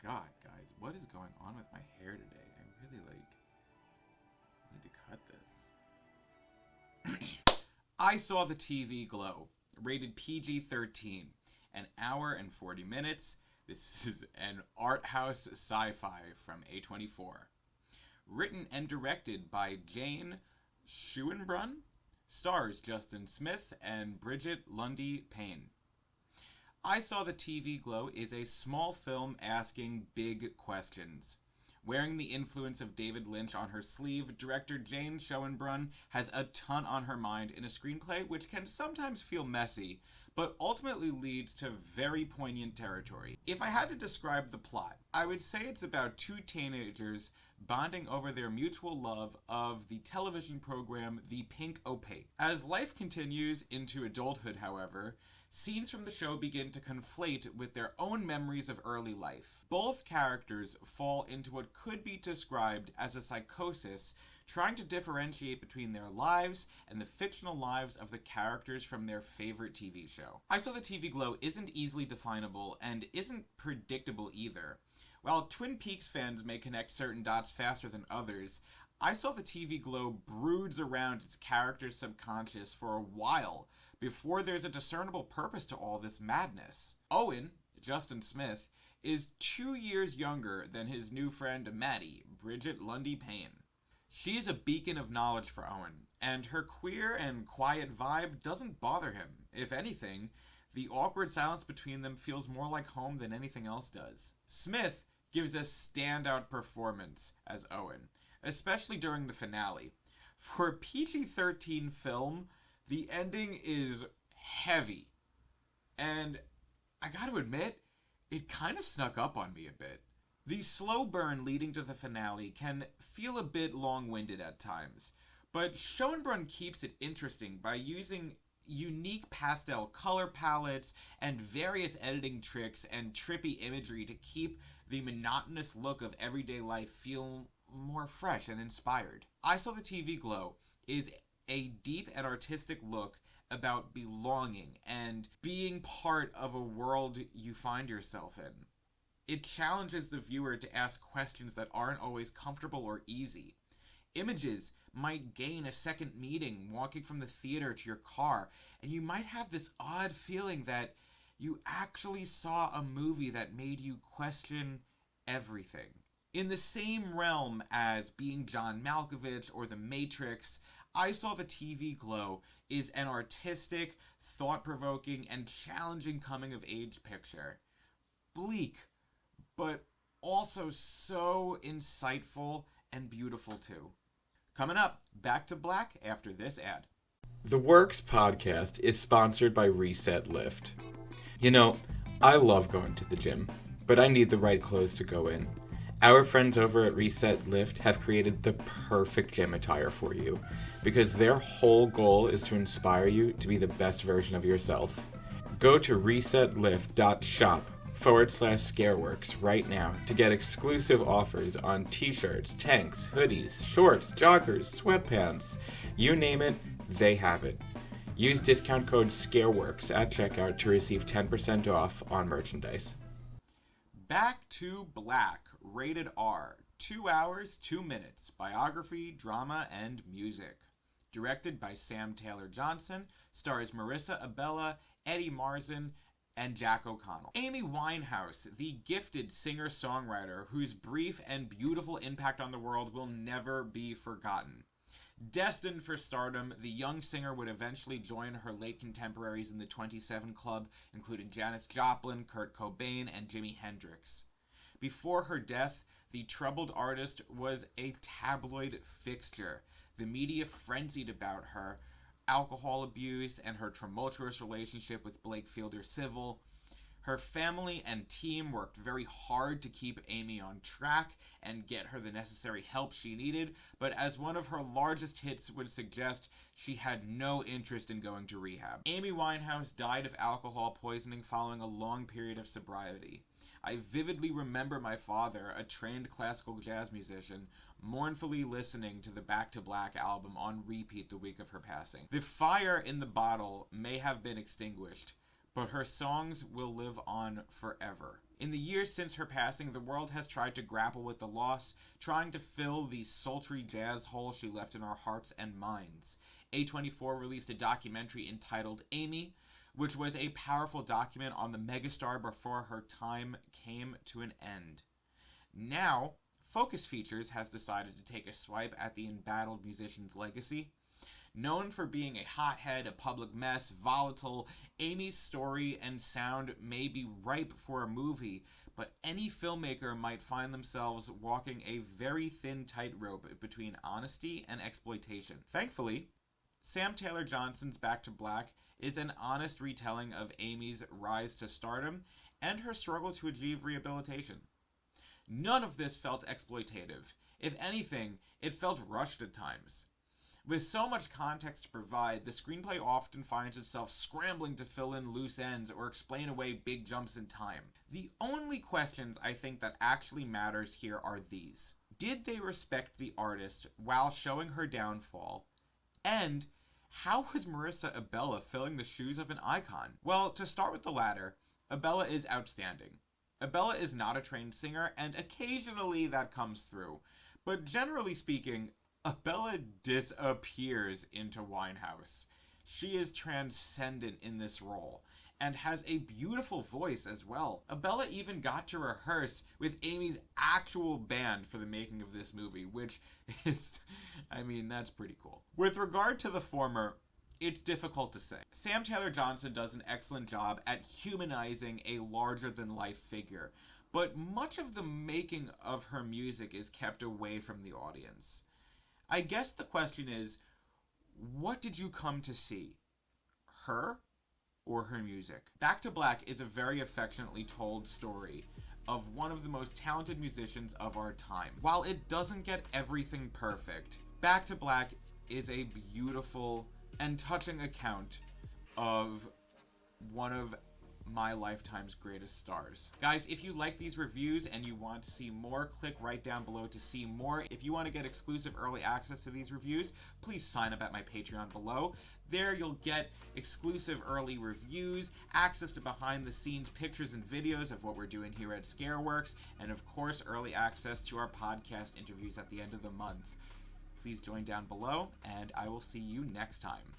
God, guys, what is going on with my hair today? I really, need to cut this. I saw the TV Glow, rated PG-13, an hour and 40 minutes. This is an Arthouse Sci-Fi from A24. Written and directed by Jane Schoenbrun, stars Justin Smith and Brigette Lundy-Paine. I Saw the TV Glow is a small film asking big questions. Wearing the influence of David Lynch on her sleeve, director Jane Schoenbrun has a ton on her mind in a screenplay which can sometimes feel messy, but ultimately leads to very poignant territory. If I had to describe the plot, I would say it's about two teenagers bonding over their mutual love of the television program The Pink Opaque. As life continues into adulthood, however, scenes from the show begin to conflate with their own memories of early life. Both characters fall into what could be described as a psychosis, trying to differentiate between their lives and the fictional lives of the characters from their favorite TV show. I Saw the TV Glow isn't easily definable and isn't predictable either. While Twin Peaks fans may connect certain dots faster than others, I Saw the TV Glow broods around its character's subconscious for a while before there's a discernible purpose to all this madness. Owen, Justin Smith, is 2 years younger than his new friend Maddie, Brigette Lundy-Paine. She is a beacon of knowledge for Owen, and her queer and quiet vibe doesn't bother him. If anything, the awkward silence between them feels more like home than anything else does. Smith gives a standout performance as Owen, especially during the finale. For a PG-13 film, the ending is heavy, and I gotta admit, it kind of snuck up on me a bit. The slow burn leading to the finale can feel a bit long-winded at times, but Schoenbrun keeps it interesting by using unique pastel color palettes and various editing tricks and trippy imagery to keep the monotonous look of everyday life feel more fresh and inspired. I Saw the TV Glow is a deep and artistic look about belonging and being part of a world you find yourself in. It challenges the viewer to ask questions that aren't always comfortable or easy. Images might gain a second meaning walking from the theater to your car, and you might have this odd feeling that you actually saw a movie that made you question everything. In the same realm as being John Malkovich or The Matrix, I Saw the TV Glow is an artistic, thought-provoking, and challenging coming-of-age picture. Bleak, but also so insightful and beautiful too. Coming up, Back to Black after this ad. The Works podcast is sponsored by Reset Lift. You know, I love going to the gym, but I need the right clothes to go in. Our friends over at Reset Lift have created the perfect gym attire for you because their whole goal is to inspire you to be the best version of yourself. Go to resetlift.shop/Scareworks right now to get exclusive offers on t-shirts, tanks, hoodies, shorts, joggers, sweatpants. You name it, they have it. Use discount code SCAREWORKS at checkout to receive 10% off on merchandise. Back to Black, rated R, 2 hours, 2 minutes, biography, drama, and music. Directed by Sam Taylor Johnson, stars Marisa, Abela, Eddie Marsan, and Jack O'Connell. Amy Winehouse, the gifted singer-songwriter whose brief and beautiful impact on the world will never be forgotten. Destined for stardom, the young singer would eventually join her late contemporaries in the 27 Club, including Janis Joplin, Kurt Cobain, and Jimi Hendrix. Before her death, the troubled artist was a tabloid fixture. The media frenzied about her alcohol abuse and her tumultuous relationship with Blake Fielder Civil. Her family and team worked very hard to keep Amy on track and get her the necessary help she needed, but as one of her largest hits would suggest, she had no interest in going to rehab. Amy Winehouse died of alcohol poisoning following a long period of sobriety. I vividly remember my father, a trained classical jazz musician, mournfully listening to the Back to Black album on repeat the week of her passing. The fire in the bottle may have been extinguished, but her songs will live on forever. In the years since her passing, the world has tried to grapple with the loss, trying to fill the sultry jazz hole she left in our hearts and minds. A24 released a documentary entitled Amy, which was a powerful document on the megastar before her time came to an end. Now, Focus Features has decided to take a swipe at the embattled musician's legacy. Known for being a hothead, a public mess, volatile, Amy's story and sound may be ripe for a movie, but any filmmaker might find themselves walking a very thin tightrope between honesty and exploitation. Thankfully, Sam Taylor Johnson's Back to Black is an honest retelling of Amy's rise to stardom and her struggle to achieve rehabilitation. None of this felt exploitative. If anything, it felt rushed at times. With so much context to provide, the screenplay often finds itself scrambling to fill in loose ends or explain away big jumps in time. The only questions I think that actually matters here are these. Did they respect the artist while showing her downfall? And how was Marisa Abela filling the shoes of an icon? Well, to start with the latter, Abela is outstanding. Abela is not a trained singer, and occasionally that comes through. But generally speaking, Abela disappears into Winehouse. She is transcendent in this role, and has a beautiful voice as well. Abela even got to rehearse with Amy's actual band for the making of this movie, which is, that's pretty cool. With regard to the former, it's difficult to say. Sam Taylor Johnson does an excellent job at humanizing a larger-than-life figure, but much of the making of her music is kept away from the audience. I guess the question is, what did you come to see? Her or her music? Back to Black is a very affectionately told story of one of the most talented musicians of our time. While it doesn't get everything perfect, Back to Black is a beautiful and touching account of one of my lifetime's greatest stars. Guys, if you like these reviews and you want to see more, click right down below to see more. If you want to get exclusive early access to these reviews, please sign up at my Patreon below. There you'll get exclusive early reviews, access to behind the scenes pictures and videos of what we're doing here at Scareworks, and of course early access to our podcast interviews at the end of the month. Please join down below, and I will see you next time.